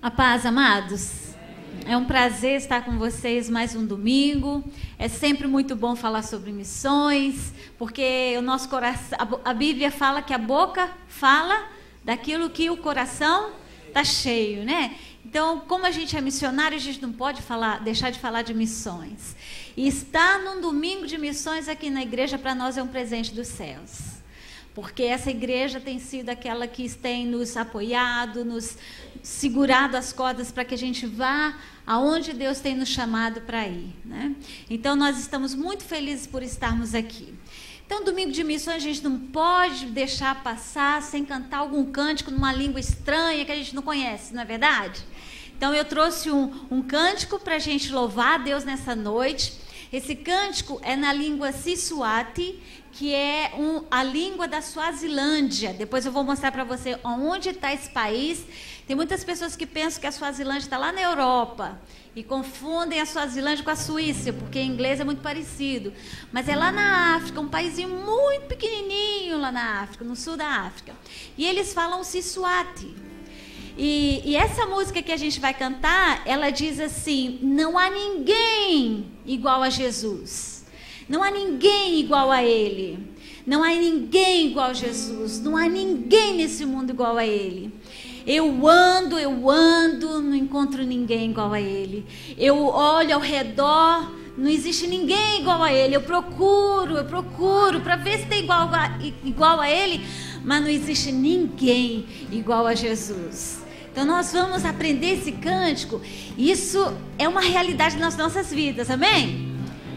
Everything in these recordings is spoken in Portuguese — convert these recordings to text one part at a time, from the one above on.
A paz, amados. É um prazer estar com vocês mais um domingo. É sempre muito bom falar sobre missões, porque o nosso coração, a Bíblia fala que a boca fala daquilo que o coração está cheio, né? Então, como a gente é missionário, a gente não pode deixar de falar de missões. E estar num domingo de missões aqui na igreja, para nós, é um presente dos céus. Porque essa igreja tem sido aquela que tem nos apoiado, nos segurado as cordas para que a gente vá aonde Deus tem nos chamado para ir, né? Então, nós estamos muito felizes por estarmos aqui. Então, domingo de missões, a gente não pode deixar passar sem cantar algum cântico numa língua estranha que a gente não conhece, não é verdade? Então, eu trouxe um cântico para a gente louvar a Deus nessa noite. Esse cântico é na língua Siswati, que é a língua da Suazilândia. Depois eu vou mostrar para você onde está esse país. Tem muitas pessoas que pensam que a Suazilândia está lá na Europa e confundem a Suazilândia com a Suíça, porque em inglês é muito parecido. Mas é lá na África, um paísinho muito pequenininho lá na África, no sul da África. E eles falam Siswati. E essa música que a gente vai cantar, ela diz assim: não há ninguém igual a Jesus. Não há ninguém igual a Ele. Não há ninguém igual a Jesus. Não há ninguém nesse mundo igual a Ele. Eu ando, não encontro ninguém igual a Ele. Eu olho ao redor, não existe ninguém igual a Ele. Eu procuro para ver se tem igual a Ele, mas não existe ninguém igual a Jesus. Então nós vamos aprender esse cântico. Isso é uma realidade nas nossas vidas, amém?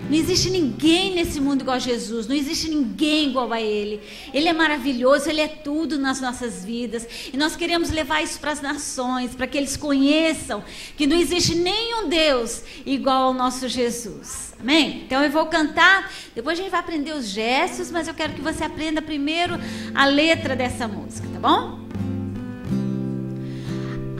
Não existe ninguém nesse mundo igual a Jesus. Não existe ninguém igual a Ele. Ele é maravilhoso, Ele é tudo nas nossas vidas. E nós queremos levar isso para as nações, para que eles conheçam que não existe nenhum Deus igual ao nosso Jesus. Amém? Então eu vou cantar, depois a gente vai aprender os gestos, mas eu quero que você aprenda primeiro a letra dessa música, tá bom?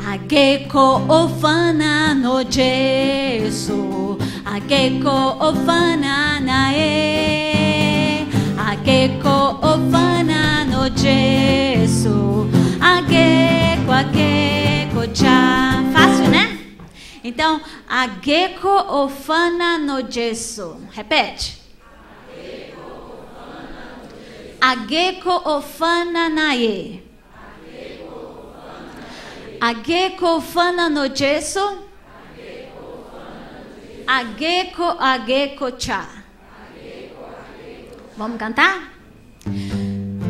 Ageko ofana no Jesu, ageko ofana nae, ageko ofana no Jesu, ageko cha. Fácil, né? Então, ageko ofana no Jesu. Repete. Ageko ofana nae. Ageko ofana no Jesu. Ageko cha. Vamos cantar?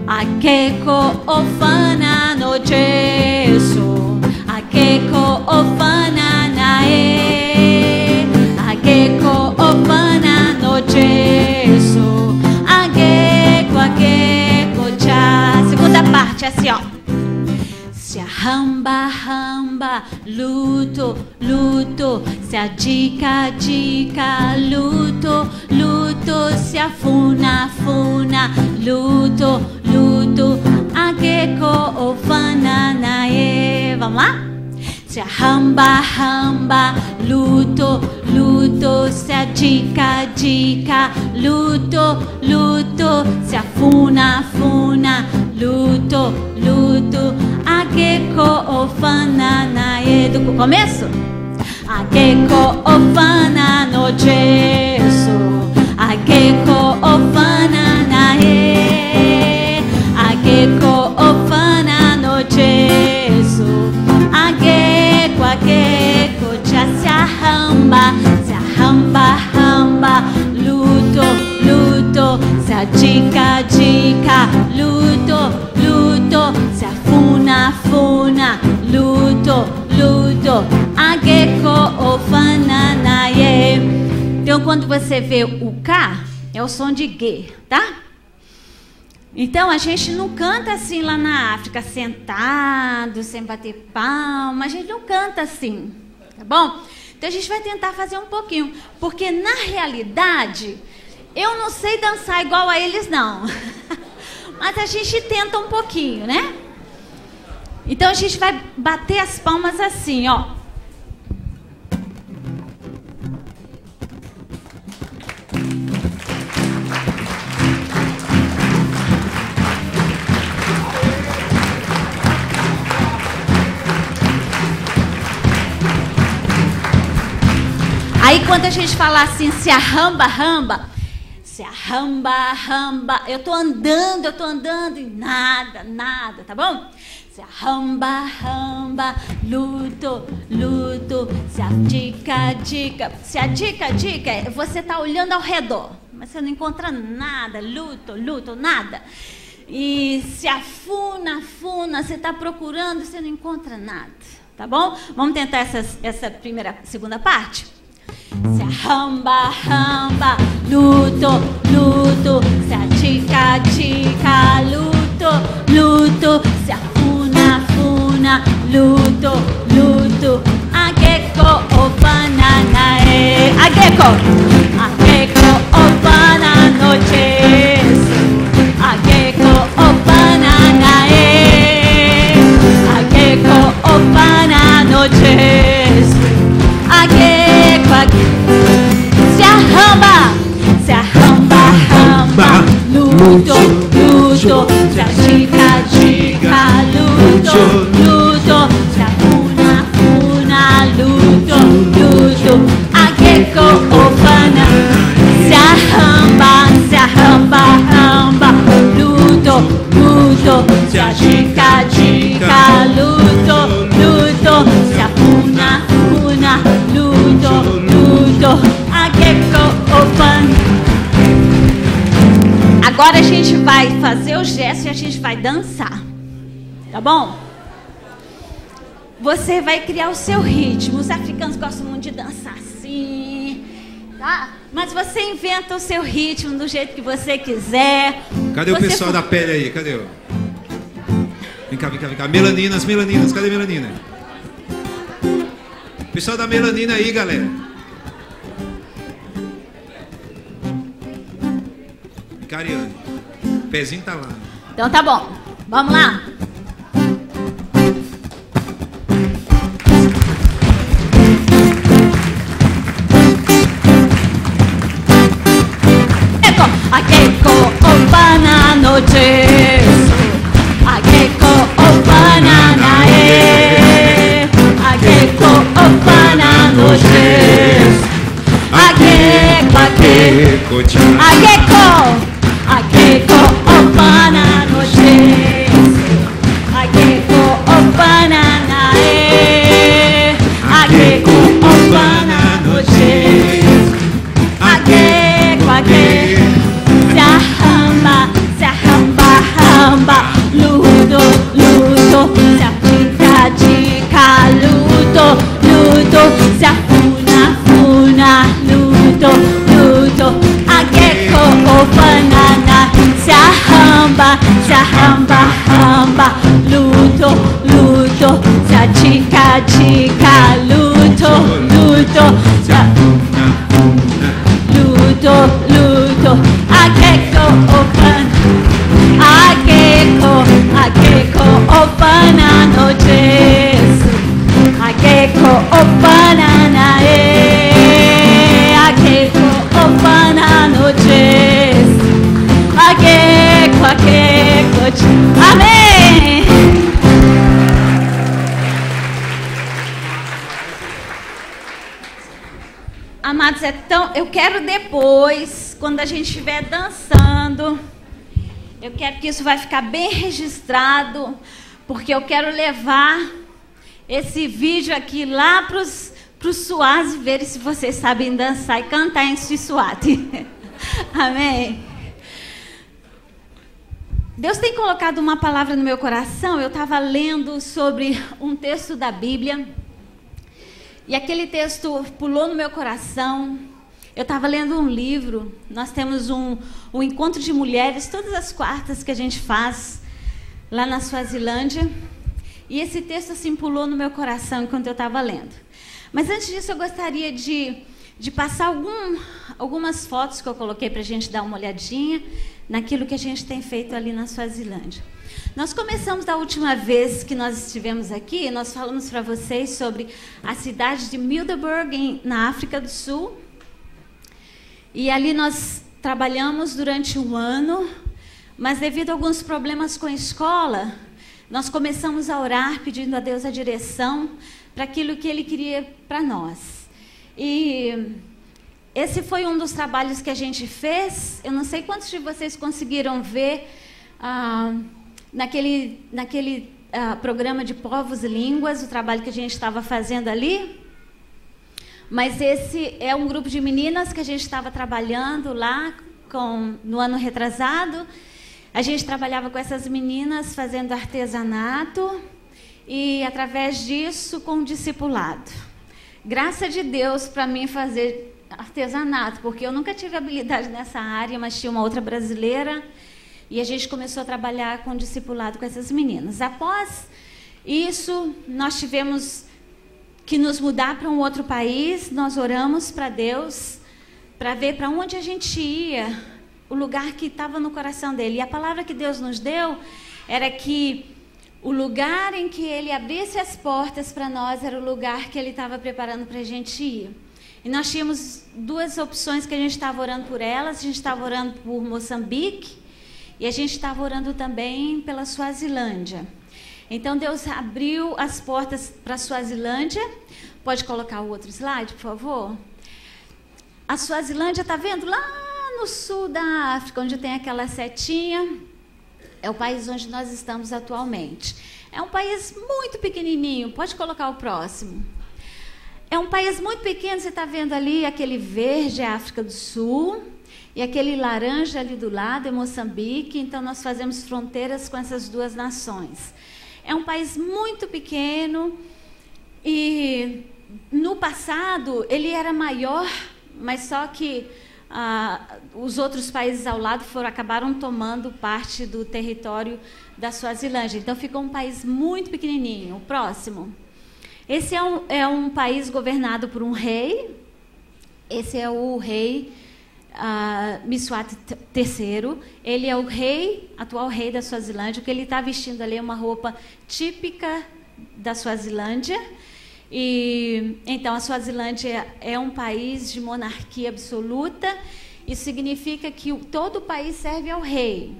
Ageko ofana no Jesu. Ageko ofana nae. Ageko ofana no Jesu. Ageko cha. Segunda parte, assim, ó. Se hamba, luto, se dica, luto, se funa, luto, ageko ofana nae. Vamos lá? Se hamba, luto, se dica, luto, se funa, luto, ageko ofana nae. Do começo? Ageko ofana no Jesu, ageko ofana nae, ageko ofana no Jesu, ageko cha. Se arramba, luto, se dica, luto, se funa, luto, ageko ofana nae. Então, quando você vê o K, é o som de G, tá? Então, a gente não canta assim lá na África, sentado, sem bater palma. A gente não canta assim, tá bom? Então, a gente vai tentar fazer um pouquinho, porque na realidade, eu não sei dançar igual a eles, não. Mas a gente tenta um pouquinho, né? Então, a gente vai bater as palmas assim, ó. Aí quando a gente fala assim, se arramba, ramba, se arramba, ramba, eu tô andando e nada, tá bom? Se arramba, ramba, luto, se adica, você tá olhando ao redor, mas você não encontra nada, luto, nada. E se afuna, você tá procurando, você não encontra nada, tá bom? Vamos tentar essa segunda parte? Se arramba, luto, se adica, luto, se afuna, luto, ageko o bananae, ageko o banana noches, ageko o bananae, ageko o banana noches, ageko, se arramba, luto, se adica, luto, se afuna, luto, ageko o banana, se arramba, luto, se adica, luto, se afuna, luto, ageko o banana. Agora a gente vai fazer o gesto e a gente vai dançar, tá bom? Você vai criar o seu ritmo. Os africanos gostam muito de dançar assim, tá? Mas você inventa o seu ritmo do jeito que você quiser. Cadê o pessoal da pele aí? Cadê? Vem cá. Melaninas, cadê melanina? Pessoal da melanina aí, galera. Cariane, pezinho tá lá. Então tá bom, vamos lá. Ageko o banana noches, ageko o banana ageko o banana noches, ageko o banana noches, ageko o banana ageko o banana noches, ageko se arramba, luto, se adica, luto, se afuna, luto, ageko o banana, se arramba, luto, se adica, luto, se afuna, luto, ageko o banana, ageko o banana noches, ageko o banana ageko o banana noches, ageko, amém. Amados, eu quero depois, quando a gente estiver dançando, eu quero que isso vai ficar bem registrado, porque eu quero levar esse vídeo aqui lá para os Swazi verem se vocês sabem dançar e cantar em Swazi. Amém? Deus tem colocado uma palavra no meu coração. Eu estava lendo sobre um texto da Bíblia e aquele texto pulou no meu coração. Eu estava lendo um livro. Nós temos um encontro de mulheres todas as quartas que a gente faz lá na Suazilândia. E esse texto assim pulou no meu coração enquanto eu estava lendo. Mas antes disso eu gostaria de passar algumas fotos que eu coloquei para a gente dar uma olhadinha naquilo que a gente tem feito ali na Suazilândia. Nós começamos da última vez que nós estivemos aqui, nós falamos para vocês sobre a cidade de Middelburg, na África do Sul. E ali nós trabalhamos durante um ano, mas devido a alguns problemas com a escola, nós começamos a orar pedindo a Deus a direção para aquilo que Ele queria para nós. E esse foi um dos trabalhos que a gente fez. Eu não sei quantos de vocês conseguiram ver naquele programa de Povos e Línguas, o trabalho que a gente estava fazendo ali. Mas esse é um grupo de meninas que a gente estava trabalhando lá no ano retrasado. A gente trabalhava com essas meninas fazendo artesanato e, através disso, com o discipulado. Graças de Deus para mim fazer artesanato, porque eu nunca tive habilidade nessa área, mas tinha uma outra brasileira e a gente começou a trabalhar com o discipulado com essas meninas. Após isso, nós tivemos que nos mudar para um outro país. Nós oramos para Deus para ver para onde a gente ia, o lugar que estava no coração dele. E a palavra que Deus nos deu era que o lugar em que ele abrisse as portas para nós era o lugar que ele estava preparando para a gente ir. E nós tínhamos duas opções que a gente estava orando por elas. A gente estava orando por Moçambique e a gente estava orando também pela Suazilândia. Então Deus abriu as portas para a Suazilândia. Pode colocar o outro slide, por favor? A Suazilândia, está vendo? Lá no sul da África, onde tem aquela setinha, é o país onde nós estamos atualmente. É um país muito pequenininho. Pode colocar o próximo. É um país muito pequeno. Você está vendo ali aquele verde é a África do Sul e aquele laranja ali do lado é Moçambique. Então nós fazemos fronteiras com essas duas nações. É um país muito pequeno e no passado ele era maior, mas só que os outros países ao lado acabaram tomando parte do território da Suazilândia. Então ficou um país muito pequenininho. O próximo. Esse é um país governado por um rei. Esse é o rei Mswati III. Ele é o atual rei da Suazilândia. O que ele está vestindo ali é uma roupa típica da Suazilândia. E então a Suazilândia é um país de monarquia absoluta. Isso significa que todo o país serve ao rei.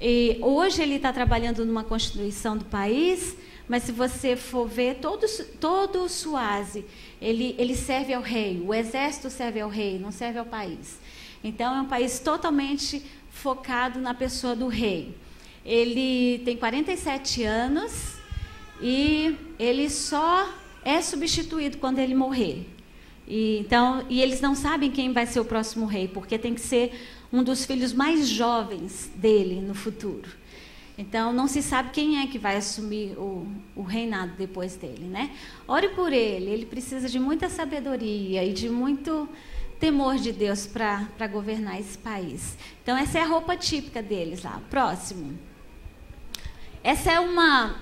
E hoje ele está trabalhando numa constituição do país, mas se você for ver todo o Suazi, ele serve ao rei. O exército serve ao rei, não serve ao país. Então é um país totalmente focado na pessoa do rei. Ele tem 47 anos e ele só é substituído quando ele morrer. E eles não sabem quem vai ser o próximo rei, porque tem que ser um dos filhos mais jovens dele no futuro. Então não se sabe quem é que vai assumir o reinado depois dele, né? Ore por ele. Ele precisa de muita sabedoria e de muito temor de Deus para governar esse país. Então essa é a roupa típica deles lá. Próximo. Essa é uma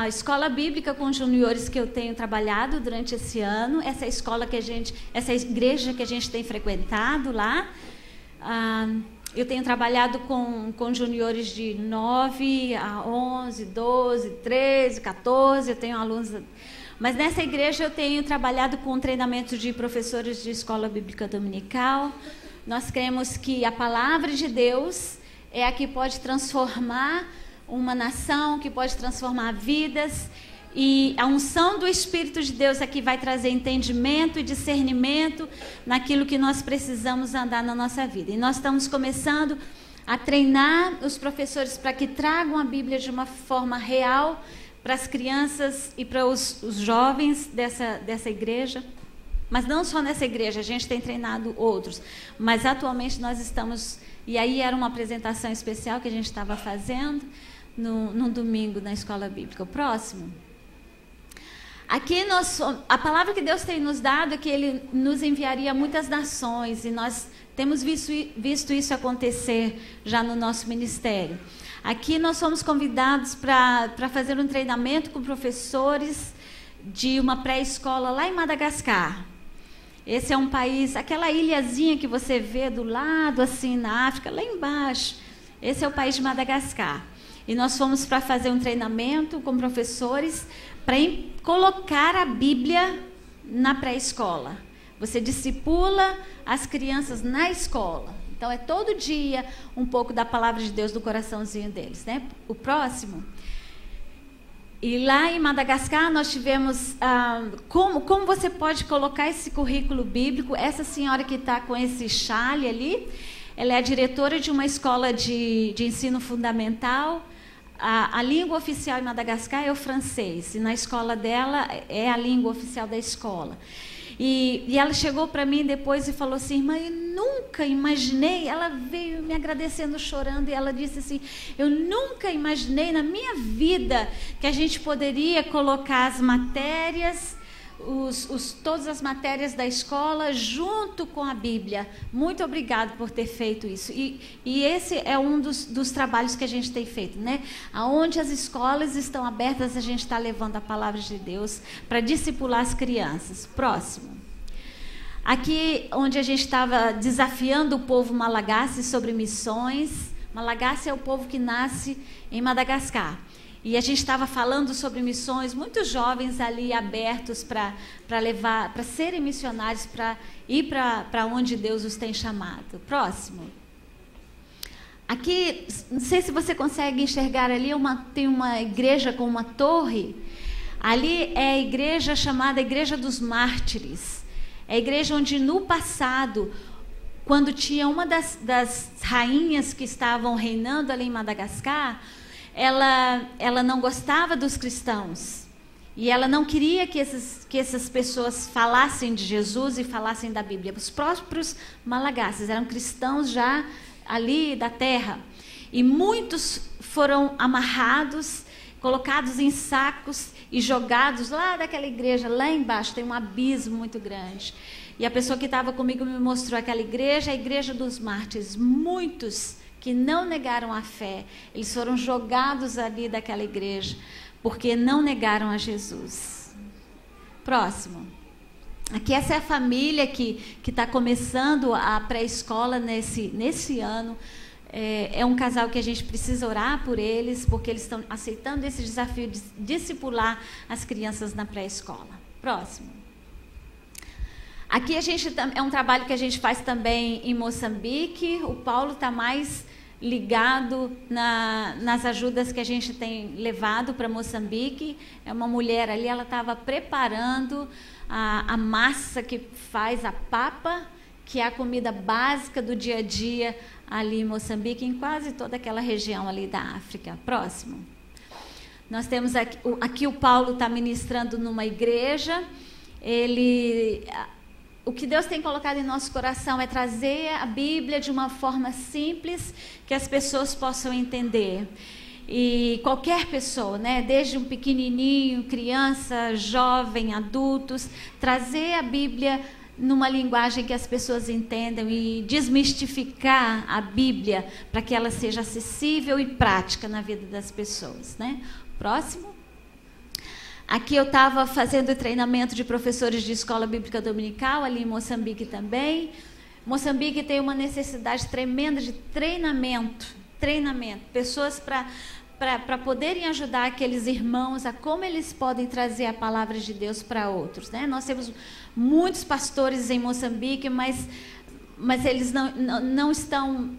escola bíblica com juniores que eu tenho trabalhado durante esse ano. Essa igreja que a gente tem frequentado lá. Eu tenho trabalhado com juniores de 9 a 11, 12, 13, 14. Eu tenho alunos. Mas nessa igreja eu tenho trabalhado com treinamento de professores de escola bíblica dominical. Nós cremos que a palavra de Deus é a que pode transformar uma nação, que pode transformar vidas, e a unção do Espírito de Deus é que vai trazer entendimento e discernimento naquilo que nós precisamos andar na nossa vida. E nós estamos começando a treinar os professores para que tragam a Bíblia de uma forma real para as crianças e para os jovens dessa igreja. Mas não só nessa igreja, a gente tem treinado outros. Mas atualmente nós estamos... E aí era uma apresentação especial que a gente estava fazendo num domingo na escola bíblica. O próximo. Aqui a palavra que Deus tem nos dado é que Ele nos enviaria a muitas nações, e nós temos visto isso acontecer já no nosso ministério. Aqui nós somos convidados para fazer um treinamento com professores de uma pré-escola lá em Madagascar. Esse é um país, aquela ilhazinha que você vê do lado, assim, na África, lá embaixo. Esse é o país de Madagascar. E nós fomos para fazer um treinamento com professores para colocar a Bíblia na pré-escola. Você discipula as crianças na escola. Então, é todo dia um pouco da palavra de Deus no coraçãozinho deles, né? O próximo. E lá em Madagascar nós tivemos, como você pode colocar esse currículo bíblico. Essa senhora que está com esse chale ali, ela é a diretora de uma escola de ensino fundamental. A língua oficial em Madagascar é o francês, e na escola dela é a língua oficial da escola. E ela chegou para mim depois e falou assim: irmã, eu nunca imaginei, ela veio me agradecendo, chorando, e ela disse assim: eu nunca imaginei na minha vida que a gente poderia colocar as matérias, todas as matérias da escola junto com a Bíblia. Muito obrigado por ter feito isso. E esse é um dos trabalhos que a gente tem feito, né? Aonde as escolas estão abertas, a gente está levando a palavra de Deus para discipular as crianças. Próximo. Aqui onde a gente estava desafiando o povo Malagasy sobre missões. Malagasy é o povo que nasce em Madagascar. E a gente estava falando sobre missões, muitos jovens ali abertos para serem missionários, para ir para onde Deus os tem chamado. Próximo. Aqui, não sei se você consegue enxergar ali, tem uma igreja com uma torre. Ali é a igreja chamada Igreja dos Mártires. É a igreja onde no passado, quando tinha uma das rainhas que estavam reinando ali em Madagascar, ela não gostava dos cristãos e ela não queria que essas pessoas falassem de Jesus e falassem da Bíblia. Os próprios malagasys eram cristãos já ali da terra, e muitos foram amarrados, colocados em sacos e jogados lá daquela igreja, lá embaixo tem um abismo muito grande. E a pessoa que estava comigo me mostrou aquela igreja, a Igreja dos Mártires. Muitos que não negaram a fé, eles foram jogados ali daquela igreja, porque não negaram a Jesus. Próximo. Aqui essa é a família que está começando a pré-escola nesse ano. É um casal que a gente precisa orar por eles, porque eles estão aceitando esse desafio de discipular as crianças na pré-escola. Próximo. Aqui é um trabalho que a gente faz também em Moçambique. O Paulo está mais ligado nas ajudas que a gente tem levado para Moçambique. É uma mulher ali, ela estava preparando a massa que faz a papa, que é a comida básica do dia a dia ali em Moçambique, em quase toda aquela região ali da África. Próximo. Nós temos aqui o Paulo está ministrando numa igreja. O que Deus tem colocado em nosso coração é trazer a Bíblia de uma forma simples, que as pessoas possam entender. E qualquer pessoa, né, desde um pequenininho, criança, jovem, adultos, trazer a Bíblia numa linguagem que as pessoas entendam e desmistificar a Bíblia para que ela seja acessível e prática na vida das pessoas, né? Próximo. Aqui eu estava fazendo treinamento de professores de escola bíblica dominical, ali em Moçambique também. Moçambique tem uma necessidade tremenda de treinamento. Pessoas para poderem ajudar aqueles irmãos a como eles podem trazer a palavra de Deus para outros, né? Nós temos muitos pastores em Moçambique, mas eles não estão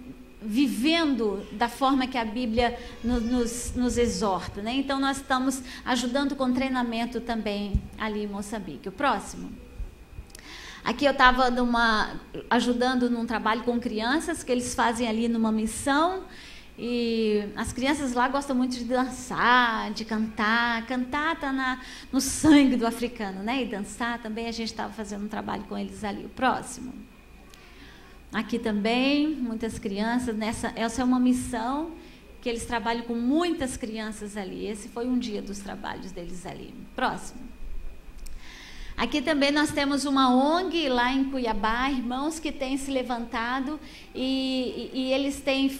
vivendo da forma que a Bíblia nos exorta, né? Então nós estamos ajudando com treinamento também ali em Moçambique. O próximo. Aqui eu estava ajudando num trabalho com crianças que eles fazem ali numa missão, e as crianças lá gostam muito de dançar, de cantar. Cantar está no sangue do africano, né? E dançar também, a gente estava fazendo um trabalho com eles ali. O próximo. Aqui também, muitas crianças. Essa é uma missão que eles trabalham com muitas crianças ali. Esse foi um dia dos trabalhos deles ali. Próximo. Aqui também nós temos uma ONG lá em Cuiabá, irmãos que têm se levantado e eles têm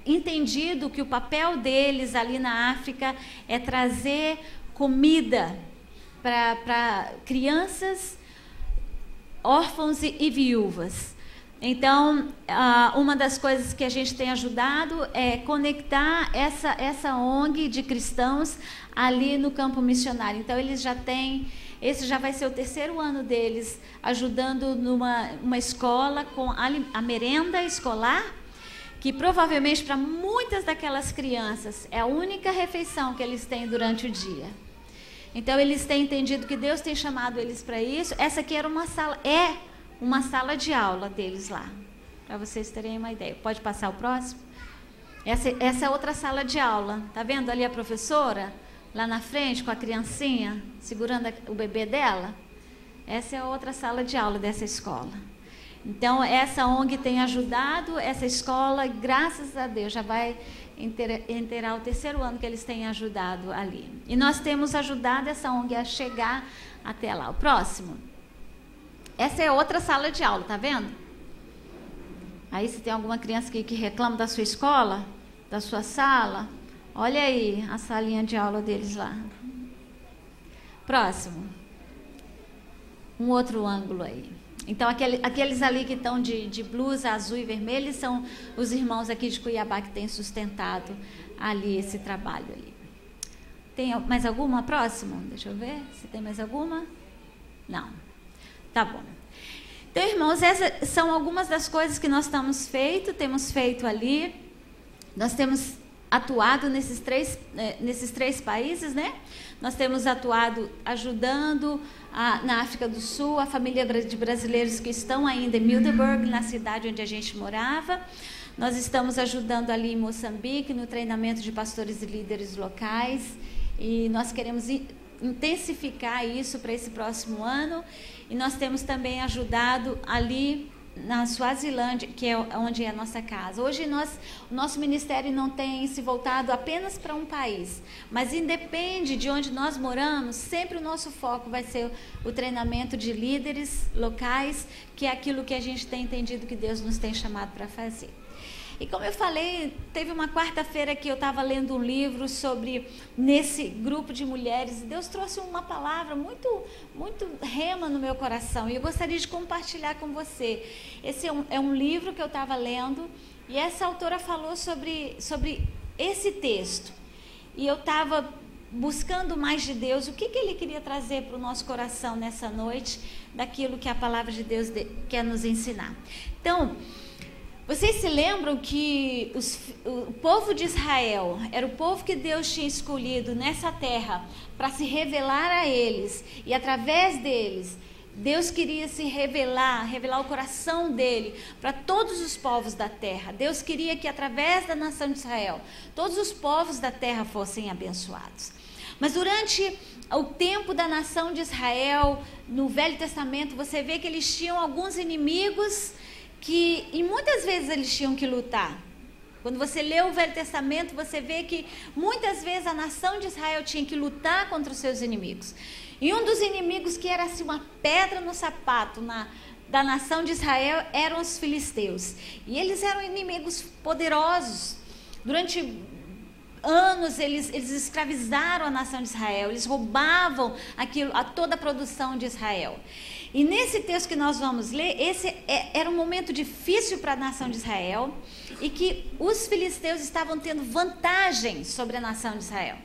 entendido que o papel deles ali na África é trazer comida para crianças, órfãos e viúvas. Então, uma das coisas que a gente tem ajudado é conectar essa ONG de cristãos ali no campo missionário. Então, eles já têm, esse já vai ser o 3º ano deles, ajudando numa escola com a merenda escolar, que provavelmente para muitas daquelas crianças é a única refeição que eles têm durante o dia. Então eles têm entendido que Deus tem chamado eles para isso. Essa aqui era uma sala de aula deles lá, para vocês terem uma ideia. Pode passar o próximo? Essa é outra sala de aula. Tá vendo ali a professora lá na frente com a criancinha segurando o bebê dela? Essa é a outra sala de aula dessa escola. Então, essa ONG tem ajudado essa escola, graças a Deus, já vai inteirar o 3º ano que eles têm ajudado ali. E nós temos ajudado essa ONG a chegar até lá. O próximo. Essa é outra sala de aula, tá vendo? Aí, se tem alguma criança que reclama da sua escola, da sua sala, olha aí a salinha de aula deles lá. Próximo. Um outro ângulo aí. Então, aqueles ali que estão de blusa azul e vermelho são os irmãos aqui de Cuiabá que têm sustentado ali esse trabalho ali. Tem mais alguma? Próximo? Deixa eu ver se tem mais alguma. Não. Tá bom. Então, irmãos, essas são algumas das coisas que nós temos feito ali. Nós temos atuado nesses três países, né? Nós temos atuado ajudando na África do Sul, a família de brasileiros que estão ainda em Middelburg, na cidade onde a gente morava. Nós estamos ajudando ali em Moçambique, no treinamento de pastores e líderes locais. E nós queremos intensificar isso para esse próximo ano. E nós temos também ajudado ali na Suazilândia, que é onde é a nossa casa. Hoje o nosso ministério não tem se voltado apenas para um país, mas independe de onde nós moramos, sempre o nosso foco vai ser o treinamento de líderes locais, que é aquilo que a gente tem entendido que Deus nos tem chamado para fazer. E como eu falei, teve uma quarta-feira que eu estava lendo um livro nesse grupo de mulheres, e Deus trouxe uma palavra muito, muito rema no meu coração, e eu gostaria de compartilhar com você. Esse é um livro que eu estava lendo, e essa autora falou sobre esse texto, e eu estava buscando mais de Deus, o que Ele queria trazer para o nosso coração nessa noite, daquilo que a palavra de Deus quer nos ensinar. Então, vocês se lembram que o povo de Israel era o povo que Deus tinha escolhido nessa terra para se revelar a eles, e através deles Deus queria se revelar o coração dele para todos os povos da terra. Deus queria que através da nação de Israel todos os povos da terra fossem abençoados. Mas durante o tempo da nação de Israel, no Velho Testamento, você vê que eles tinham alguns inimigos e muitas vezes eles tinham que lutar. Quando você lê o Velho Testamento, você vê que muitas vezes a nação de Israel tinha que lutar contra os seus inimigos. E um dos inimigos que era assim, uma pedra no sapato da nação de Israel eram os filisteus. E eles eram inimigos poderosos. Durante anos eles escravizaram a nação de Israel, eles roubavam toda a produção de Israel. E nesse texto que nós vamos ler, esse era um momento difícil para a nação de Israel, e que os filisteus estavam tendo vantagem sobre a nação de Israel.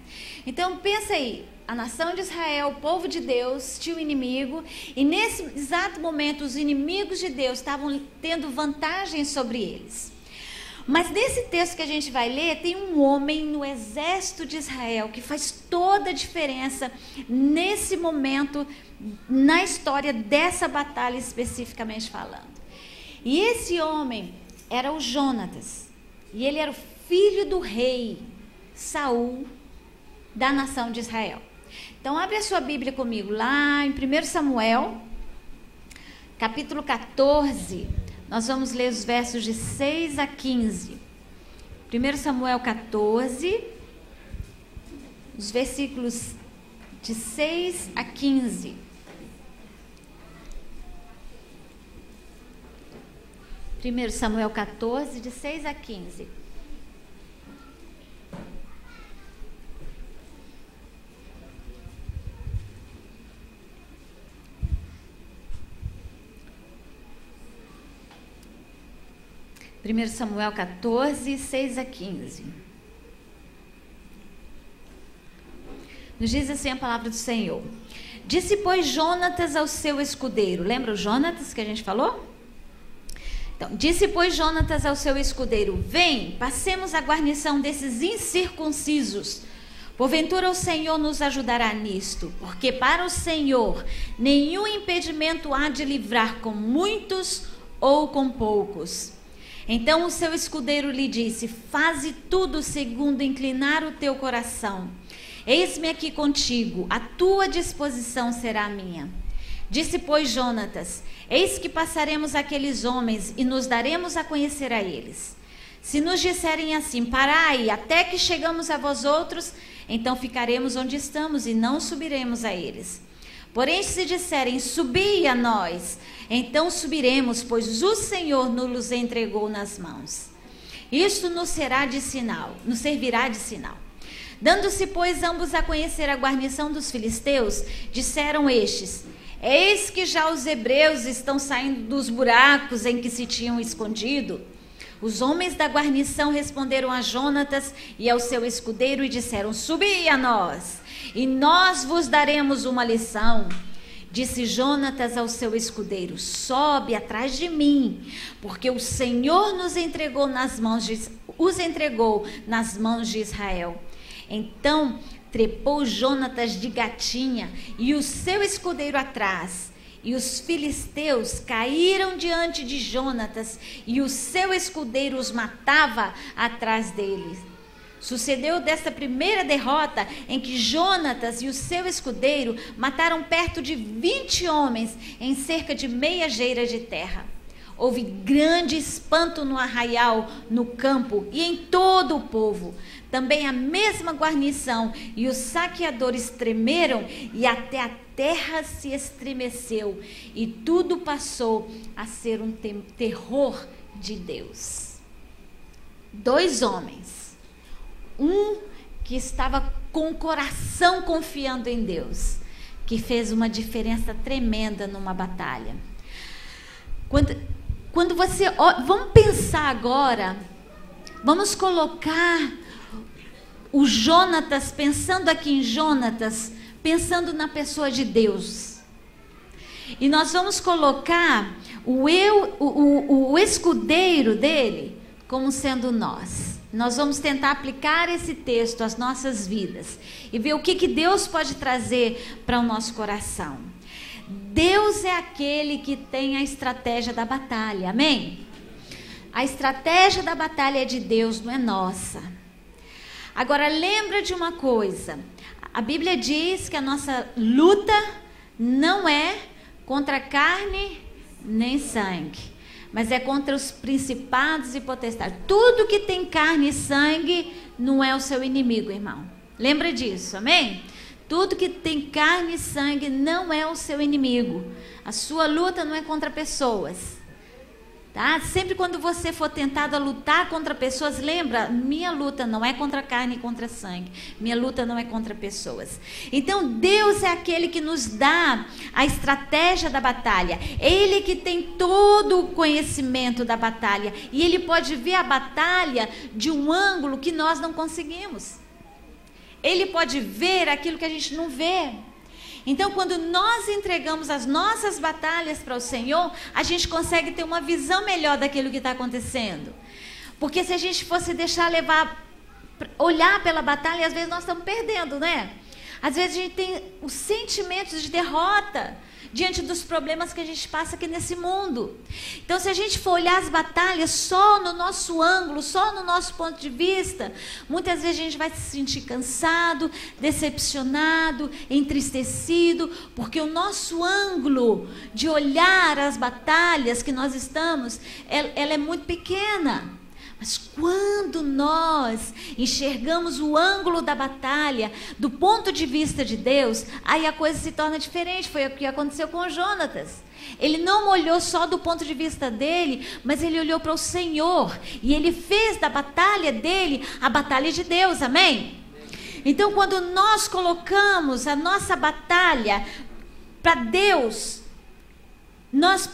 Então pensa aí, a nação de Israel, o povo de Deus, tinha um inimigo, e nesse exato momento os inimigos de Deus estavam tendo vantagem sobre eles. Mas nesse texto que a gente vai ler, tem um homem no exército de Israel que faz toda a diferença nesse momento, na história dessa batalha especificamente falando. E esse homem era o Jonatas, e ele era o filho do rei Saul, da nação de Israel. Então abre a sua Bíblia comigo lá em 1 Samuel, capítulo 14. Nós vamos ler os versos de 6 a 15. 1 Samuel 14, os versículos de 6 a 15. Primeiro Samuel 14, de 6 a 15. Primeiro Samuel 14, 6 a 15. Nos diz assim a palavra do Senhor. Disse, pois, Jonatas ao seu escudeiro. Lembra o Jonatas que a gente falou? Então, disse, pois, Jonatas ao seu escudeiro: vem, passemos a guarnição desses incircuncisos. Porventura o Senhor nos ajudará nisto, porque para o Senhor nenhum impedimento há de livrar com muitos ou com poucos. Então o seu escudeiro lhe disse: faze tudo segundo inclinar o teu coração. Eis-me aqui contigo, a tua disposição será minha. Disse, pois, Jonatas: eis que passaremos aqueles homens e nos daremos a conhecer a eles. Se nos disserem assim: parai, até que chegamos a vós outros, então ficaremos onde estamos e não subiremos a eles. Porém, se disserem: subi a nós, então subiremos, pois o Senhor nos entregou nas mãos. Isto nos servirá de sinal. Dando-se, pois, ambos a conhecer a guarnição dos filisteus, disseram estes: eis que já os hebreus estão saindo dos buracos em que se tinham escondido. Os homens da guarnição responderam a Jonatas e ao seu escudeiro e disseram: subi a nós, e nós vos daremos uma lição. Disse Jonatas ao seu escudeiro: sobe atrás de mim, porque o Senhor os entregou nas mãos de Israel. Então trepou Jonatas de gatinha e o seu escudeiro atrás. E os filisteus caíram diante de Jonatas, e o seu escudeiro os matava atrás deles. Sucedeu desta primeira derrota em que Jonatas e o seu escudeiro mataram perto de 20 homens em cerca de meia geira de terra. Houve grande espanto no arraial, no campo e em todo o povo. Também a mesma guarnição e os saqueadores tremeram, e até a terra se estremeceu, e tudo passou a ser um terror de Deus. 2 homens, um que estava com o coração confiando em Deus, que fez uma diferença tremenda numa batalha. Quando você... Vamos pensar agora, vamos colocar o Jonatas, pensando aqui em Jonatas, pensando na pessoa de Deus. E nós vamos colocar o escudeiro dele como sendo nós. Nós vamos tentar aplicar esse texto às nossas vidas e ver o que Deus pode trazer para o nosso coração. Deus é aquele que tem a estratégia da batalha, amém? A estratégia da batalha é de Deus, não é nossa. Agora, lembra de uma coisa, a Bíblia diz que a nossa luta não é contra carne nem sangue, mas é contra os principados e potestades. Tudo que tem carne e sangue não é o seu inimigo, irmão. Lembra disso, amém? Tudo que tem carne e sangue não é o seu inimigo. A sua luta não é contra pessoas. Tá? Sempre quando você for tentado a lutar contra pessoas, lembra, minha luta não é contra carne e contra sangue. Minha luta não é contra pessoas. Então, Deus é aquele que nos dá a estratégia da batalha. Ele que tem todo o conhecimento da batalha. E Ele pode ver a batalha de um ângulo que nós não conseguimos. Ele pode ver aquilo que a gente não vê. Então, quando nós entregamos as nossas batalhas para o Senhor, a gente consegue ter uma visão melhor daquilo que está acontecendo. Porque se a gente fosse deixar olhar pela batalha, às vezes nós estamos perdendo, né? Às vezes a gente tem os sentimentos de derrota diante dos problemas que a gente passa aqui nesse mundo. Então, se a gente for olhar as batalhas só no nosso ângulo, só no nosso ponto de vista, muitas vezes a gente vai se sentir cansado, decepcionado, entristecido, porque o nosso ângulo de olhar as batalhas que nós estamos, ela é muito pequena. Mas quando nós enxergamos o ângulo da batalha do ponto de vista de Deus, aí a coisa se torna diferente. Foi o que aconteceu com o Jonatas. Ele não olhou só do ponto de vista dele, mas ele olhou para o Senhor. E ele fez da batalha dele a batalha de Deus, amém? Então, quando nós colocamos a nossa batalha para Deus, nós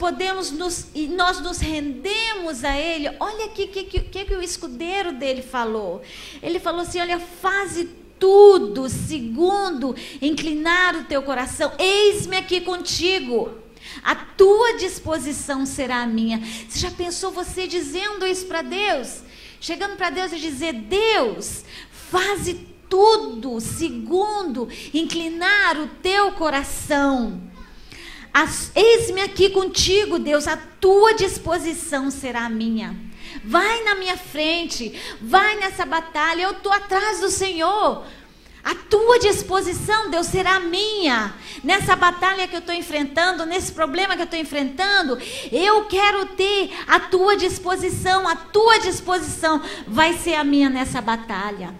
nos rendemos a Ele. Olha aqui o que o escudeiro dele falou. Ele falou assim: olha, faze tudo segundo inclinar o teu coração. Eis-me aqui contigo. A tua disposição será a minha. Você já pensou você dizendo isso para Deus? Chegando para Deus e dizer: Deus, faze tudo segundo inclinar o teu coração. Eis-me aqui contigo, Deus, a tua disposição será a minha. Vai na minha frente, vai nessa batalha, eu estou atrás do Senhor. A tua disposição, Deus, será minha. Nessa batalha que eu estou enfrentando, nesse problema que eu estou enfrentando, eu quero ter a tua disposição. A tua disposição vai ser a minha nessa batalha.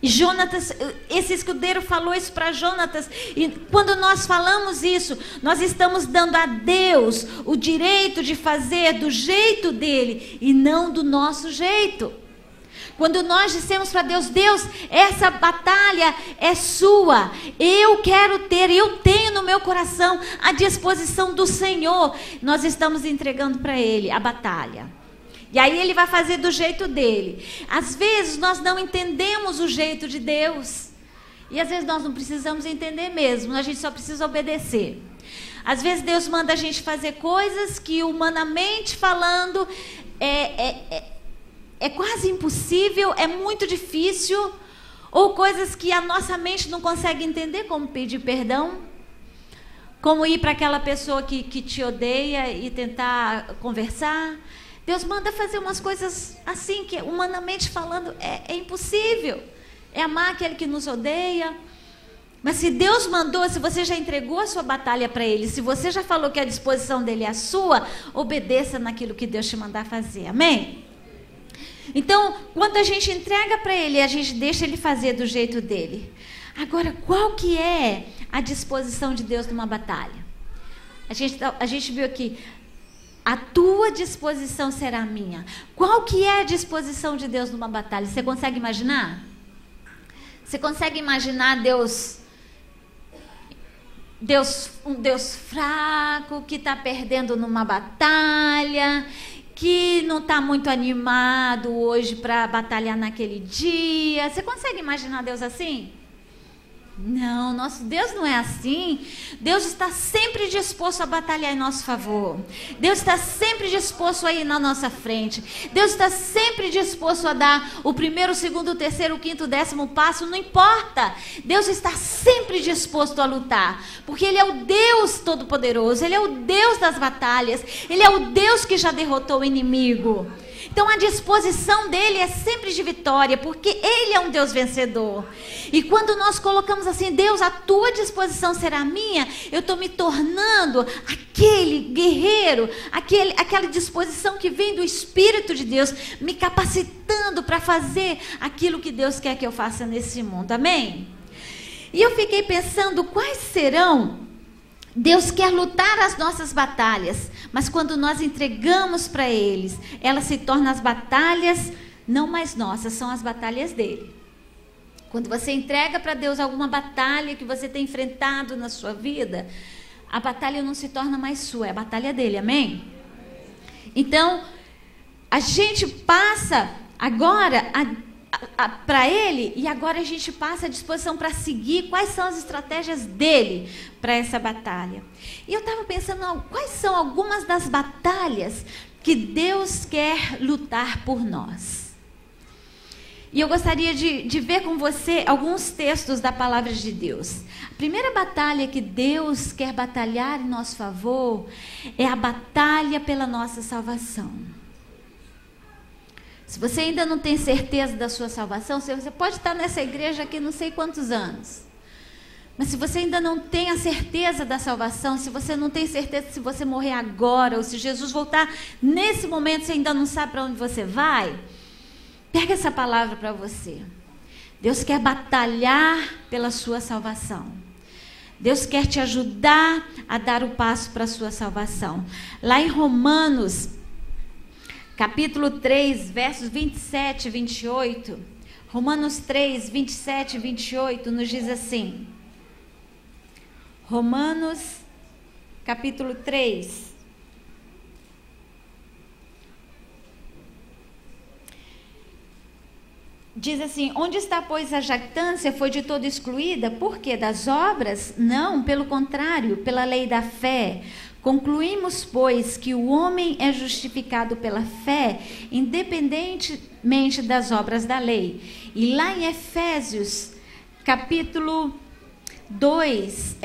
E Jonatas, esse escudeiro falou isso para Jonatas. E quando nós falamos isso, nós estamos dando a Deus o direito de fazer do jeito dele e não do nosso jeito. Quando nós dissemos para Deus: Deus, essa batalha é sua, eu quero ter, eu tenho no meu coração a disposição do Senhor, nós estamos entregando para Ele a batalha. E aí Ele vai fazer do jeito dele. Às vezes nós não entendemos o jeito de Deus, e às vezes nós não precisamos entender mesmo, a gente só precisa obedecer. Às vezes Deus manda a gente fazer coisas que, humanamente falando, é quase impossível, é muito difícil, ou coisas que a nossa mente não consegue entender, como pedir perdão, como ir para aquela pessoa que te odeia e tentar conversar. Deus manda fazer umas coisas assim, que humanamente falando é impossível, é amar aquele que nos odeia. Mas se Deus mandou, se você já entregou a sua batalha para Ele, se você já falou que a disposição dele é a sua, obedeça naquilo que Deus te mandar fazer, amém? Então, quando a gente entrega para Ele, a gente deixa Ele fazer do jeito dele. Agora, qual que é a disposição de Deus numa batalha? A gente viu aqui: a tua disposição será minha. Qual que é a disposição de Deus numa batalha? Você consegue imaginar? Você consegue imaginar um Deus fraco, que está perdendo numa batalha, que não está muito animado hoje para batalhar naquele dia? Você consegue imaginar Deus assim? Não, nosso Deus não é assim. Deus está sempre disposto a batalhar em nosso favor. Deus está sempre disposto a ir na nossa frente. Deus está sempre disposto a dar o primeiro, o segundo, o terceiro, o quinto, o 10º passo, não importa. Deus está sempre disposto a lutar, porque Ele é o Deus Todo-Poderoso, Ele é o Deus das batalhas, Ele é o Deus que já derrotou o inimigo. Então a disposição dele é sempre de vitória, porque Ele é um Deus vencedor. E quando nós colocamos assim: Deus, a tua disposição será minha, eu estou me tornando aquele guerreiro, aquela disposição que vem do Espírito de Deus, me capacitando para fazer aquilo que Deus quer que eu faça nesse mundo, amém? E eu fiquei pensando, quais serão... Deus quer lutar as nossas batalhas, mas quando nós entregamos para eles, elas se tornam as batalhas não mais nossas, são as batalhas dele. Quando você entrega para Deus alguma batalha que você tem enfrentado na sua vida, a batalha não se torna mais sua, é a batalha dele, amém? Então, a gente passa agora para ele, e agora a gente passa a disposição para seguir quais são as estratégias dele para essa batalha. E eu estava pensando, quais são algumas das batalhas que Deus quer lutar por nós. E eu gostaria de ver com você alguns textos da palavra de Deus. A primeira batalha que Deus quer batalhar em nosso favor é a batalha pela nossa salvação. Se você ainda não tem certeza da sua salvação, você pode estar nessa igreja aqui não sei quantos anos. Mas se você ainda não tem a certeza da salvação, se você não tem certeza se você morrer agora, ou se Jesus voltar nesse momento, você ainda não sabe para onde você vai, pega essa palavra para você. Deus quer batalhar pela sua salvação. Deus quer te ajudar a dar o passo para a sua salvação. Lá em Romanos, capítulo 3, versos 27 e 28, Romanos 3, 27 e 28, nos diz assim, Romanos, capítulo 3, diz assim: onde está, pois, a jactância? Foi de todo excluída? Por quê? Das obras? Não, pelo contrário, pela lei da fé. Concluímos, pois, que o homem é justificado pela fé, independentemente das obras da lei. E lá em Efésios, capítulo 2,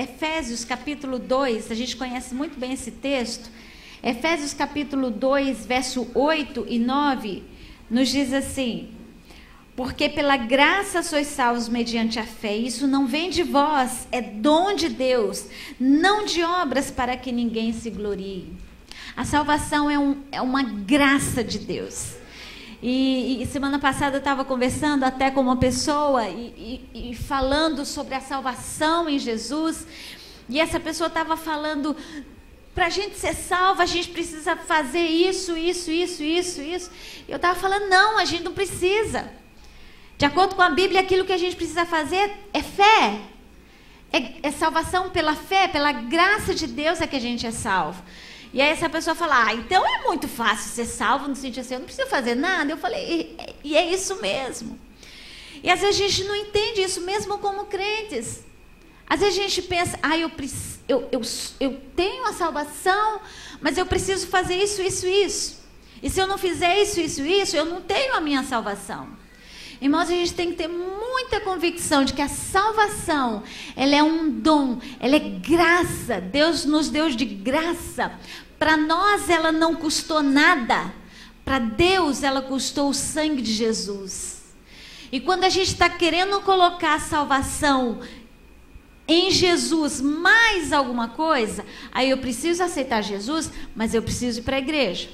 a gente conhece muito bem esse texto. Efésios capítulo 2, verso 8 e 9, nos diz assim: porque pela graça sois salvos mediante a fé, isso não vem de vós, é dom de Deus, não de obras para que ninguém se glorie. A salvação é uma graça de Deus. E semana passada eu estava conversando até com uma pessoa e falando sobre a salvação em Jesus, e essa pessoa estava falando: para a gente ser salvo, a gente precisa fazer isso. Eu estava falando: não, a gente não precisa. De acordo com a Bíblia, aquilo que a gente precisa fazer é fé. É salvação pela fé, pela graça de Deus é que a gente é salvo. E aí essa pessoa fala: então é muito fácil ser salvo, no sentido assim, eu não preciso fazer nada. Eu falei: e é isso mesmo. E às vezes a gente não entende isso mesmo como crentes. Às vezes a gente pensa: eu tenho a salvação, mas eu preciso fazer isso. E se eu não fizer isso, eu não tenho a minha salvação. Irmãos, a gente tem que ter muita convicção de que a salvação, ela é um dom, ela é graça. Deus nos deu de graça. Para nós ela não custou nada. Para Deus ela custou o sangue de Jesus. E quando a gente está querendo colocar a salvação em Jesus mais alguma coisa, aí eu preciso aceitar Jesus, mas eu preciso ir para a igreja.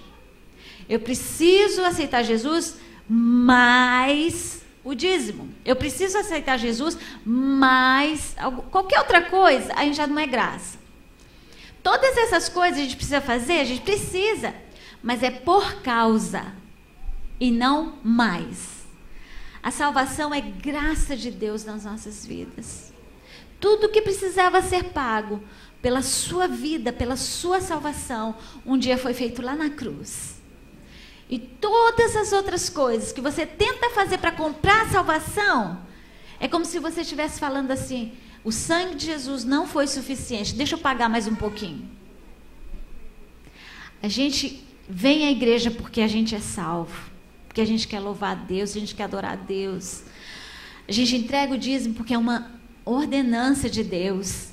Eu preciso aceitar Jesus mais o dízimo. Eu preciso aceitar Jesus mais qualquer outra coisa, aí já não é graça. Todas essas coisas a gente precisa fazer, a gente precisa, mas é por causa e não mais. A salvação é graça de Deus nas nossas vidas. Tudo que precisava ser pago pela sua vida, pela sua salvação, um dia foi feito lá na cruz. E todas as outras coisas que você tenta fazer para comprar a salvação, é como se você estivesse falando assim: o sangue de Jesus não foi suficiente, deixa eu pagar mais um pouquinho. A gente vem à igreja porque a gente é salvo, porque a gente quer louvar a Deus, a gente quer adorar a Deus. A gente entrega o dízimo porque é uma ordenança de Deus.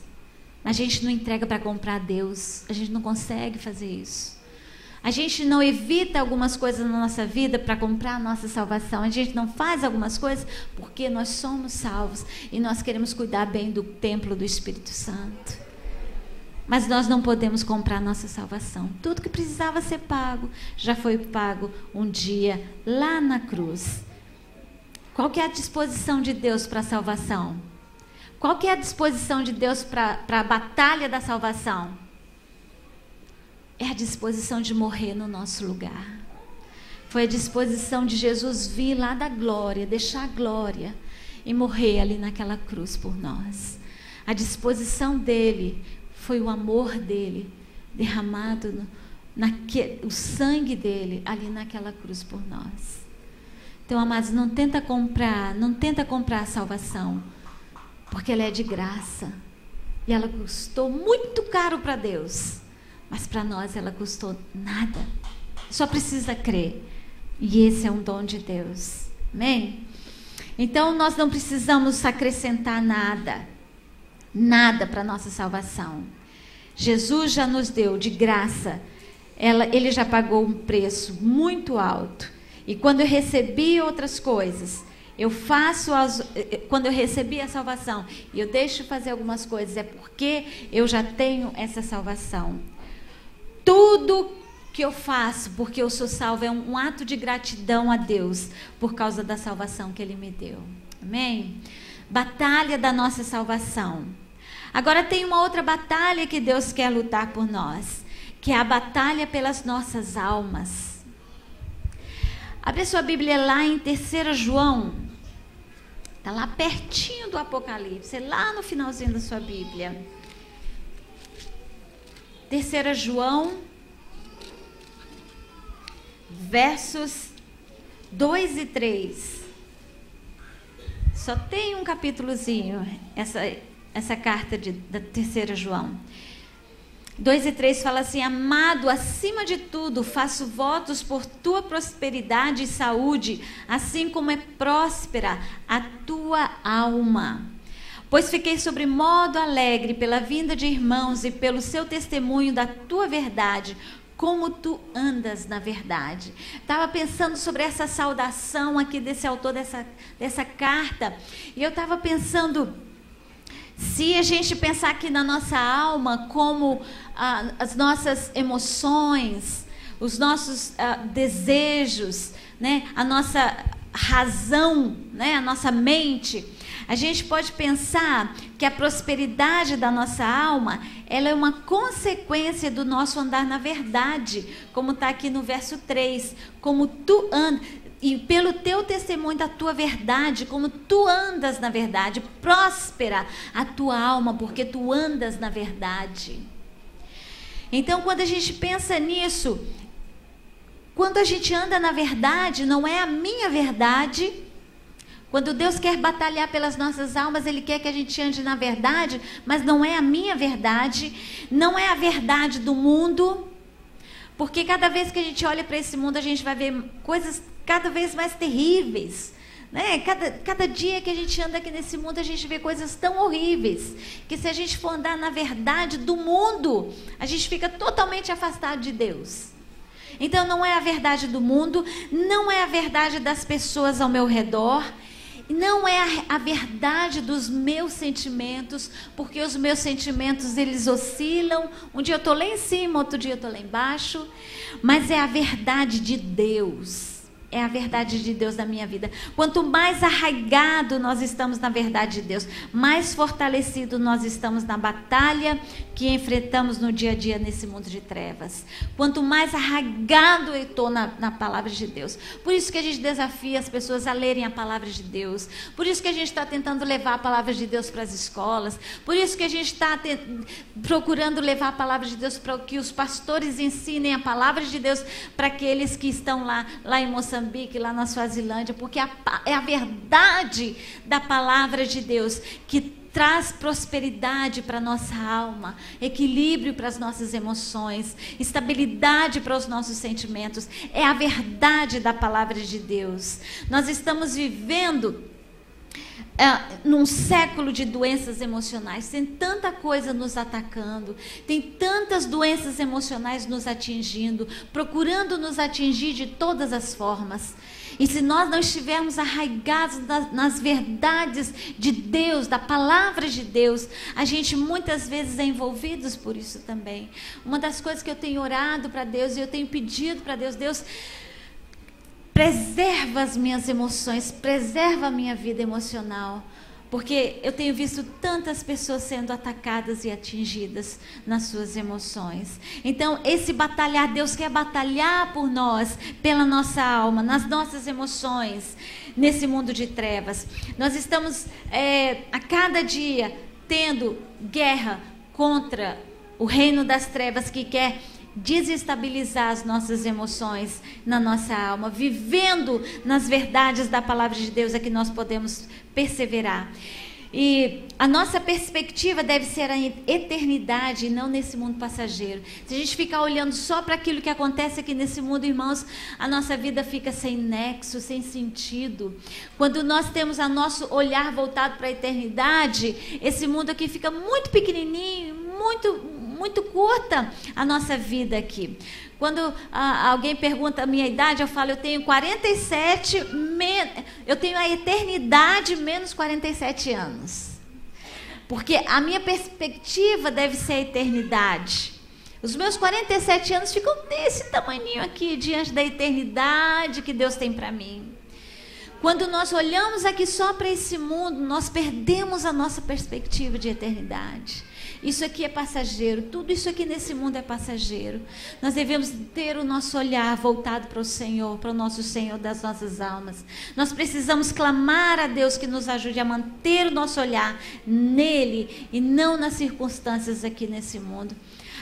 A gente não entrega para comprar a Deus, a gente não consegue fazer isso. A gente não evita algumas coisas na nossa vida para comprar a nossa salvação. A gente não faz algumas coisas porque nós somos salvos e nós queremos cuidar bem do templo do Espírito Santo. Mas nós não podemos comprar a nossa salvação. Tudo que precisava ser pago já foi pago um dia lá na cruz. Qual que é a disposição de Deus para a salvação? Qual que é a disposição de Deus para a batalha da salvação? É a disposição de morrer no nosso lugar. Foi a disposição de Jesus vir lá da glória, deixar a glória e morrer ali naquela cruz por nós. A disposição dele foi o amor dele derramado, o sangue dele ali naquela cruz por nós. Então, amados, não tenta comprar a salvação, porque ela é de graça e ela custou muito caro para Deus. Mas para nós ela custou nada. Só precisa crer. E esse é um dom de Deus. Amém? Então nós não precisamos acrescentar nada. Nada para a nossa salvação. Jesus já nos deu de graça. Ele já pagou um preço muito alto. E quando eu recebi outras coisas, quando eu recebi a salvação e eu deixo de fazer algumas coisas, é porque eu já tenho essa salvação. Tudo que eu faço porque eu sou salvo é um ato de gratidão a Deus por causa da salvação que Ele me deu. Amém? Batalha da nossa salvação. Agora tem uma outra batalha que Deus quer lutar por nós, que é a batalha pelas nossas almas. Abre sua Bíblia lá em 3 João. Está lá pertinho do Apocalipse, lá no finalzinho da sua Bíblia. 3 João, versos 2 e 3. Só tem um capítulozinho, essa carta da 3ª João. 2 e 3 fala assim: amado, acima de tudo, faço votos por tua prosperidade e saúde, assim como é próspera a tua alma. Pois fiquei sobremodo alegre pela vinda de irmãos e pelo seu testemunho da tua verdade, como tu andas na verdade. Estava pensando sobre essa saudação aqui desse autor dessa carta, e eu estava pensando, se a gente pensar aqui na nossa alma como as nossas emoções, os nossos desejos, né, a nossa razão, né, a nossa mente, a gente pode pensar que a prosperidade da nossa alma, ela é uma consequência do nosso andar na verdade, como está aqui no verso 3, como tu andas, e pelo teu testemunho da tua verdade, como tu andas na verdade, próspera a tua alma, porque tu andas na verdade. Então, quando a gente pensa nisso, quando a gente anda na verdade, não é a minha verdade. Quando Deus quer batalhar pelas nossas almas, Ele quer que a gente ande na verdade, mas não é a minha verdade, não é a verdade do mundo, porque cada vez que a gente olha para esse mundo, a gente vai ver coisas cada vez mais terríveis, né? Cada dia que a gente anda aqui nesse mundo, a gente vê coisas tão horríveis, que se a gente for andar na verdade do mundo, a gente fica totalmente afastado de Deus. Então não é a verdade do mundo, não é a verdade das pessoas ao meu redor, não é a verdade dos meus sentimentos, porque os meus sentimentos, eles oscilam, um dia eu estou lá em cima, outro dia eu estou lá embaixo, mas é a verdade de Deus. É a verdade de Deus na minha vida. Quanto mais arraigado nós estamos na verdade de Deus, mais fortalecido nós estamos na batalha que enfrentamos no dia a dia nesse mundo de trevas. Quanto mais arraigado eu estou na palavra de Deus. Por isso que a gente desafia as pessoas a lerem a palavra de Deus. Por isso que a gente está tentando levar a palavra de Deus para as escolas. Por isso que a gente está procurando levar a palavra de Deus para que os pastores ensinem a palavra de Deus para aqueles que estão lá em Moçambique, lá na Suazilândia, porque é a verdade da palavra de Deus que traz prosperidade para a nossa alma, equilíbrio para as nossas emoções, estabilidade para os nossos sentimentos. É a verdade da palavra de Deus. Nós estamos vivendo num século de doenças emocionais, tem tanta coisa nos atacando, tem tantas doenças emocionais nos atingindo, procurando nos atingir de todas as formas. E se nós não estivermos arraigados nas verdades de Deus, da palavra de Deus, a gente muitas vezes é envolvido por isso também. Uma das coisas que eu tenho orado para Deus e eu tenho pedido para Deus, Deus, preserva as minhas emoções, preserva a minha vida emocional, porque eu tenho visto tantas pessoas sendo atacadas e atingidas nas suas emoções. Então, esse batalhar, Deus quer batalhar por nós, pela nossa alma, nas nossas emoções, nesse mundo de trevas. Nós estamos, a cada dia, tendo guerra contra o reino das trevas que quer desestabilizar as nossas emoções na nossa alma, vivendo nas verdades da palavra de Deus é que nós podemos perseverar. E a nossa perspectiva deve ser a eternidade e não nesse mundo passageiro. Se a gente ficar olhando só para aquilo que acontece aqui nesse mundo, irmãos, a nossa vida fica sem nexo, sem sentido. Quando nós temos o nosso olhar voltado para a eternidade, esse mundo aqui fica muito pequenininho, muito curta a nossa vida aqui. Quando alguém pergunta a minha idade, eu falo, eu tenho 47, eu tenho a eternidade menos 47 anos. Porque a minha perspectiva deve ser a eternidade. Os meus 47 anos ficam desse tamaninho aqui, diante da eternidade que Deus tem para mim. Quando nós olhamos aqui só para esse mundo, nós perdemos a nossa perspectiva de eternidade. Isso aqui é passageiro, tudo isso aqui nesse mundo é passageiro. Nós devemos ter o nosso olhar voltado para o Senhor, para o nosso Senhor das nossas almas. Nós precisamos clamar a Deus que nos ajude a manter o nosso olhar nele e não nas circunstâncias aqui nesse mundo.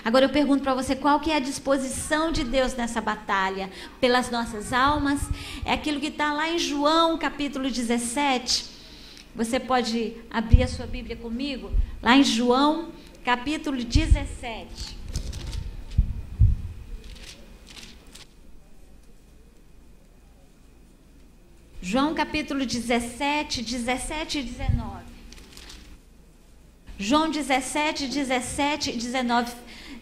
Agora eu pergunto para você, qual que é a disposição de Deus nessa batalha pelas nossas almas? É aquilo que está lá em João capítulo 17, Você pode abrir a sua Bíblia comigo? Lá em João, capítulo 17. João capítulo 17, 17 e 19. João 17, 17 e 19.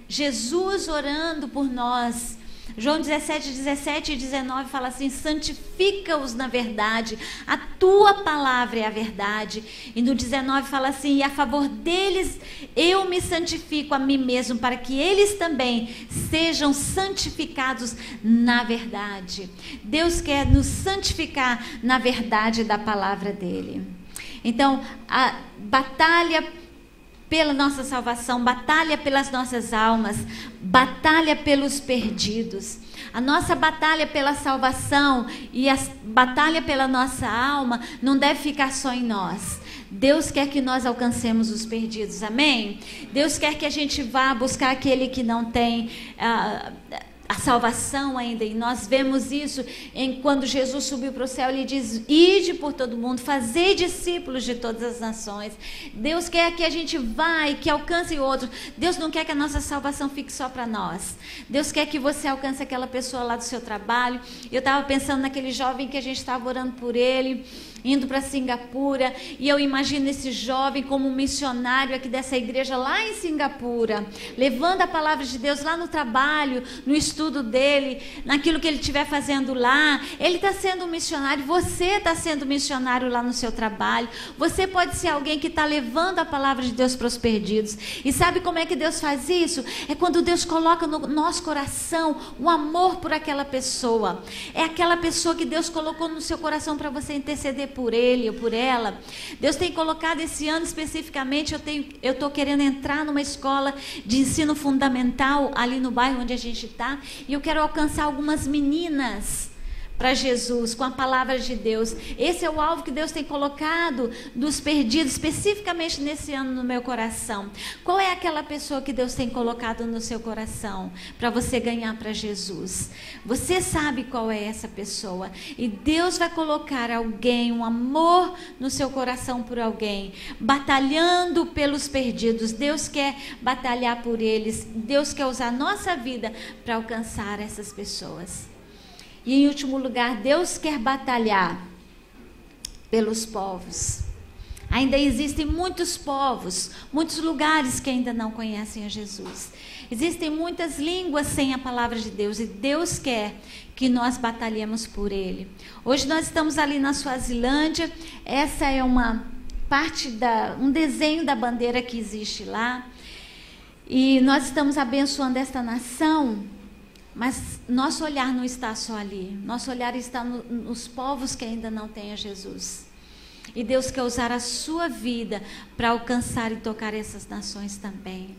Jesus orando por nós. João 17, 17 e 19 fala assim: santifica-os na verdade, a tua palavra é a verdade. E no 19 fala assim: e a favor deles eu me santifico a mim mesmo, para que eles também sejam santificados na verdade. Deus quer nos santificar na verdade da palavra dele. Então, a batalha pela nossa salvação, batalha pelas nossas almas, batalha pelos perdidos. A nossa batalha pela salvação e a batalha pela nossa alma não deve ficar só em nós. Deus quer que nós alcancemos os perdidos, amém? Deus quer que a gente vá buscar aquele que não tem a salvação ainda, e nós vemos isso quando Jesus subiu para o céu. Ele diz: ide por todo mundo, fazei discípulos de todas as nações. Deus quer que a gente vá e que alcance outros. Deus não quer que a nossa salvação fique só para nós. Deus quer que você alcance aquela pessoa lá do seu trabalho. Eu estava pensando naquele jovem que a gente estava orando por ele, indo para Singapura, e eu imagino esse jovem como um missionário aqui dessa igreja lá em Singapura, levando a palavra de Deus lá no trabalho, no estudo dele, naquilo que ele estiver fazendo lá. Ele está sendo um missionário, você está sendo missionário lá no seu trabalho. Você pode ser alguém que está levando a palavra de Deus para os perdidos. E sabe como é que Deus faz isso? É quando Deus coloca no nosso coração o amor por aquela pessoa. É aquela pessoa que Deus colocou no seu coração para você interceder por ele ou por ela. Deus tem colocado esse ano especificamente, eu estou querendo entrar numa escola de ensino fundamental ali no bairro onde a gente está, e eu quero alcançar algumas meninas para Jesus com a palavra de Deus. Esse é o alvo que Deus tem colocado dos perdidos, especificamente nesse ano no meu coração. Qual é aquela pessoa que Deus tem colocado no seu coração para você ganhar para Jesus? Você sabe qual é essa pessoa, e Deus vai colocar alguém, um amor no seu coração por alguém, batalhando pelos perdidos. Deus quer batalhar por eles. Deus quer usar a nossa vida para alcançar essas pessoas. E em último lugar, Deus quer batalhar pelos povos. Ainda existem muitos povos, muitos lugares que ainda não conhecem a Jesus. Existem muitas línguas sem a palavra de Deus, e Deus quer que nós batalhemos por ele. Hoje nós estamos ali na Suazilândia. Essa é uma parte um desenho da bandeira que existe lá. E nós estamos abençoando esta nação. Mas nosso olhar não está só ali. Nosso olhar está nos povos que ainda não têm a Jesus. E Deus quer usar a sua vida para alcançar e tocar essas nações também.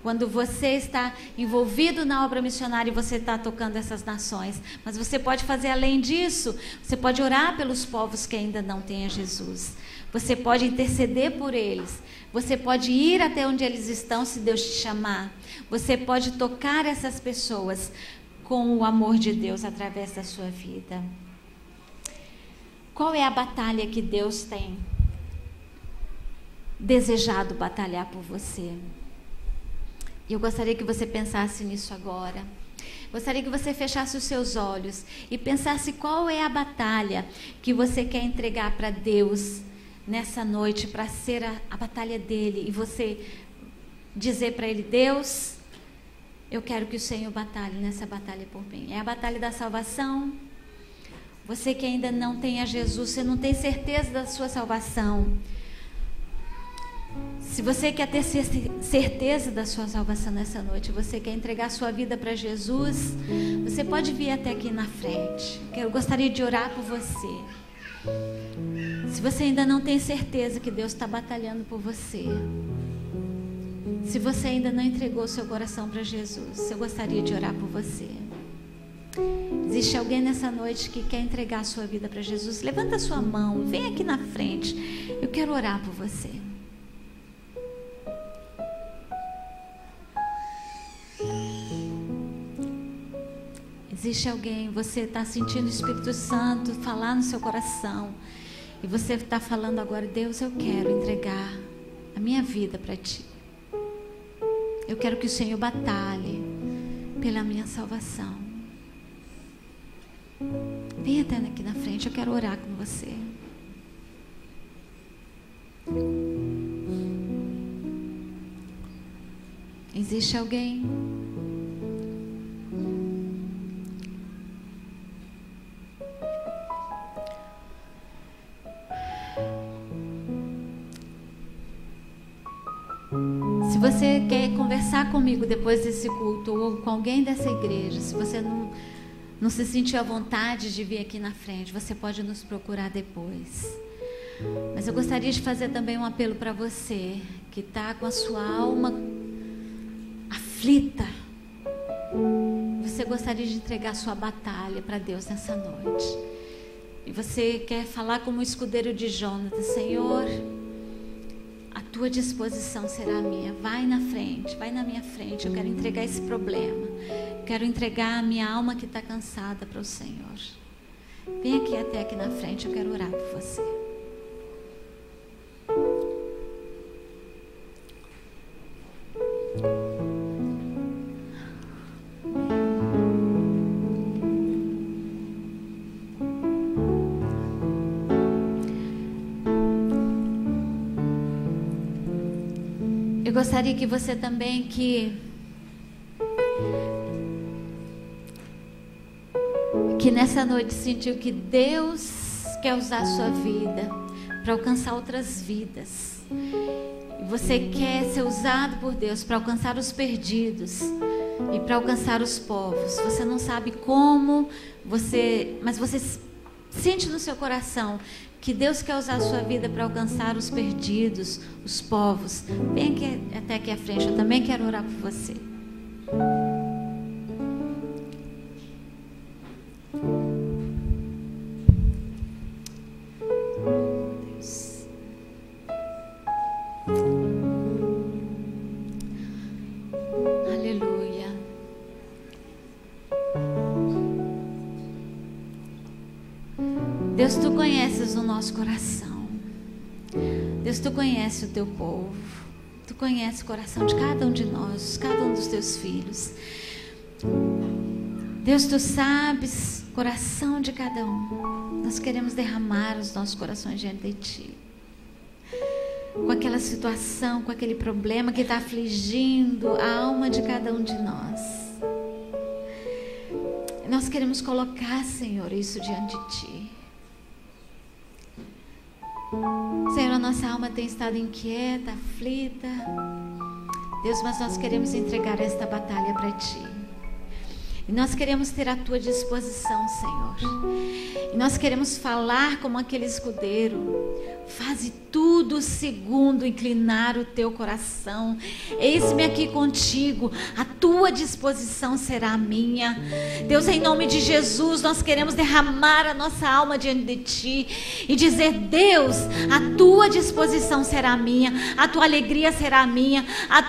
Quando você está envolvido na obra missionária, você está tocando essas nações. Mas você pode fazer além disso. Você pode orar pelos povos que ainda não têm a Jesus. Você pode interceder por eles. Você pode ir até onde eles estão, se Deus te chamar. Você pode tocar essas pessoas com o amor de Deus através da sua vida. Qual é a batalha que Deus tem desejado batalhar por você? E eu gostaria que você pensasse nisso agora. Gostaria que você fechasse os seus olhos e pensasse qual é a batalha que você quer entregar para Deus nessa noite, para ser a batalha dele, e você dizer para ele: Deus, eu quero que o Senhor batalhe nessa batalha por mim. É a batalha da salvação. Você que ainda não tem a Jesus, você não tem certeza da sua salvação. Se você quer ter certeza da sua salvação nessa noite, você quer entregar a sua vida para Jesus, você pode vir até aqui na frente. Eu gostaria de orar por você. Se você ainda não tem certeza que Deus está batalhando por você, se você ainda não entregou seu coração para Jesus, eu gostaria de orar por você. Existe alguém nessa noite que quer entregar a sua vida para Jesus? Levanta a sua mão, vem aqui na frente. Eu quero orar por você. Existe alguém, você está sentindo o Espírito Santo falar no seu coração, E você está falando agora: Deus, eu quero entregar a minha vida para Ti. Eu quero que o Senhor batalhe pela minha salvação. Vem até aqui na frente, eu quero orar com você. Existe alguém? Se você quer conversar comigo depois desse culto, ou com alguém dessa igreja, se você não se sentiu à vontade de vir aqui na frente, você pode nos procurar depois. Mas eu gostaria de fazer também um apelo para você que está com a sua alma aflita. Você gostaria de entregar a sua batalha para Deus nessa noite. E você quer falar como o escudeiro de Jonatas: Senhor, a tua disposição será minha. Vai na frente, vai na minha frente. Eu quero entregar esse problema. Quero entregar a minha alma que está cansada para o Senhor. Vem aqui até aqui na frente, eu quero orar por você. Eu gostaria que você também que nessa noite sentiu que Deus quer usar a sua vida para alcançar outras vidas. E você quer ser usado por Deus para alcançar os perdidos e para alcançar os povos. Você não sabe como, mas você sente no seu coração que Deus quer usar a sua vida para alcançar os perdidos, os povos. Vem aqui, até aqui à frente, eu também quero orar por você. Deus. Aleluia. Deus, tu conheces o nosso coração. Deus, tu conheces o teu povo. Tu conheces o coração de cada um de nós, cada um dos teus filhos. Deus, tu sabes o coração de cada um. Nós queremos derramar os nossos corações diante de ti. Com aquela situação, com aquele problema que está afligindo a alma de cada um de nós. Nós queremos colocar, Senhor, isso diante de ti. Senhor, a nossa alma tem estado inquieta, aflita. Deus, mas nós queremos entregar esta batalha para ti. E nós queremos ter a tua disposição, Senhor. E nós queremos falar como aquele escudeiro: faze tudo segundo inclinar o teu coração. Eis-me aqui contigo, a tua disposição será a minha. Deus, em nome de Jesus, nós queremos derramar a nossa alma diante de ti e dizer: Deus, a tua disposição será a minha, a tua alegria será a minha, a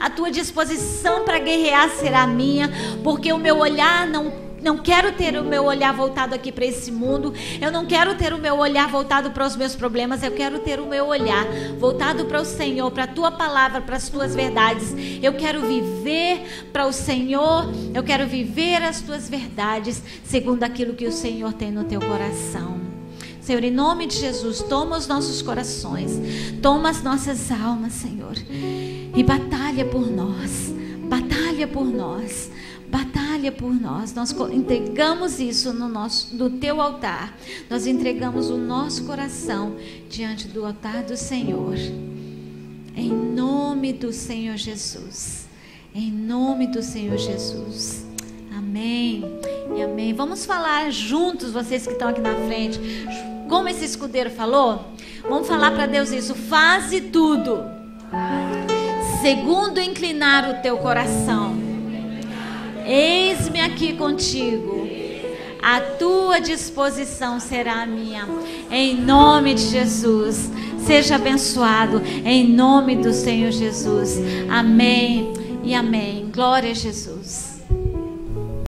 tua disposição para guerrear será a minha, porque o meu olhar não quero ter o meu olhar voltado aqui para esse mundo. Eu não quero ter o meu olhar voltado para os meus problemas. Eu quero ter o meu olhar voltado para o Senhor, para a tua palavra, para as tuas verdades. Eu quero viver para o Senhor. Eu quero viver as tuas verdades segundo aquilo que o Senhor tem no teu coração. Senhor, em nome de Jesus, toma os nossos corações, toma as nossas almas, Senhor, e batalha por nós. Batalha por nós. Batalha por nós. Nós entregamos isso no teu altar. Nós entregamos o nosso coração diante do altar do Senhor. Em nome do Senhor Jesus. Em nome do Senhor Jesus. Amém e amém. Vamos falar juntos, vocês que estão aqui na frente. Como esse escudeiro falou, vamos falar para Deus isso: faze tudo segundo inclinar o teu coração. Eis-me aqui contigo, a tua disposição será a minha. Em nome de Jesus, seja abençoado em nome do Senhor Jesus. Amém e amém. Glória a Jesus.